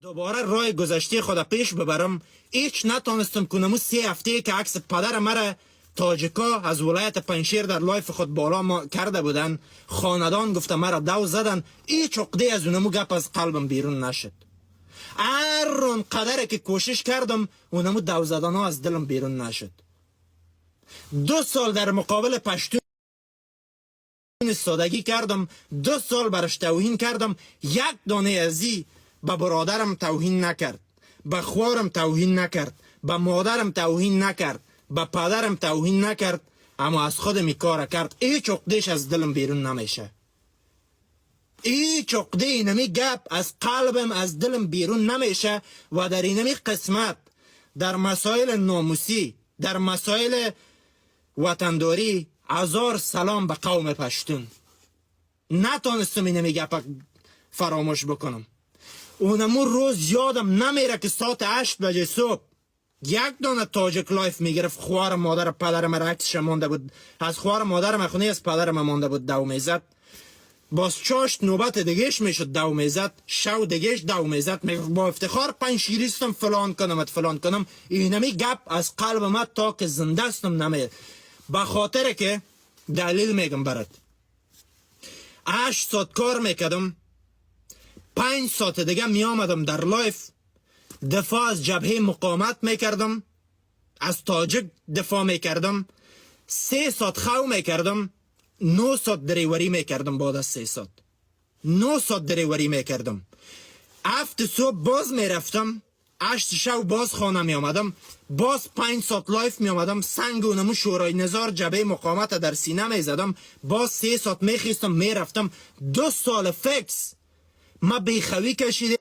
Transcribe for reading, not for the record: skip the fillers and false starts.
دوباره راه گذشته خود پیش ببرم. هیچ نتانستم کنم 3 هفته که عکس پدر مرا تاجیکا از ولایت پنشیر در لایف خود بالا کرده بودن، خاندان گفته مرا دو زدن، هیچ عقده از اونمو گپ از قلبم بیرون نشد. هر اون قدر که کوشش کردم اونمو دو زدن ها از دلم بیرون نشد. 2 سال در مقابل پشتون سادگی کردم، 2 سال برش توهین کردم. یک دانه ازی به برادرم توهین نکرد، به خوارم توهین نکرد، به مادرم توهین نکرد، به پدرم توهین نکرد، اما از خودم این کار کرد. هیچ عقدهش از دلم بیرون نمیشه. هیچ عقده اینمی گپ از قلبم از دلم بیرون نمیشه. و در اینمی قسمت در مسائل ناموسی، در مسائل وطنداری، 1000 سلام به قوم پشتون. نتانستم اینمی گپ فراموش بکنم. اونمون روز یادم نمیره که ساعت 8 بجه صبح یک دانه تاجیک لایف میگرفت. خوار مادر پدرم را عکسش مانده بود، از خوار مادرم خونه از پدرم مانده بود دو میزد. باز چاشت نوبت دیگهش میشد دو میزد، شو دیگهش دو میزد. با افتخار پنشیریستم فلان کنم. اینمی گپ از قلب من تا که زنده استم نمیره. به خاطر که دلیل میگم برات، 8 ساعت کار میکردم، 5 ساعت دیگه می آمدم در لایف دفاع از جبهه مقاومت میکردم، از تاجیک دفاع میکردم. 3 ساعت خو میکردم، 9 ساعت دریوری میکردم. بعد از 3 ساعت 9 ساعت دریوری میکردم. 7 صبح باز میرفتم، 8 شب باز خانه می آمدم، باز 5 ساعت لایف می آمدم. سنگ اونمو شورای نظار جبهه مقاومت در سینه می زدم. باز 3 ساعت میخیستم میرفتم. 2 سال فکس ما بیخوی کشیده.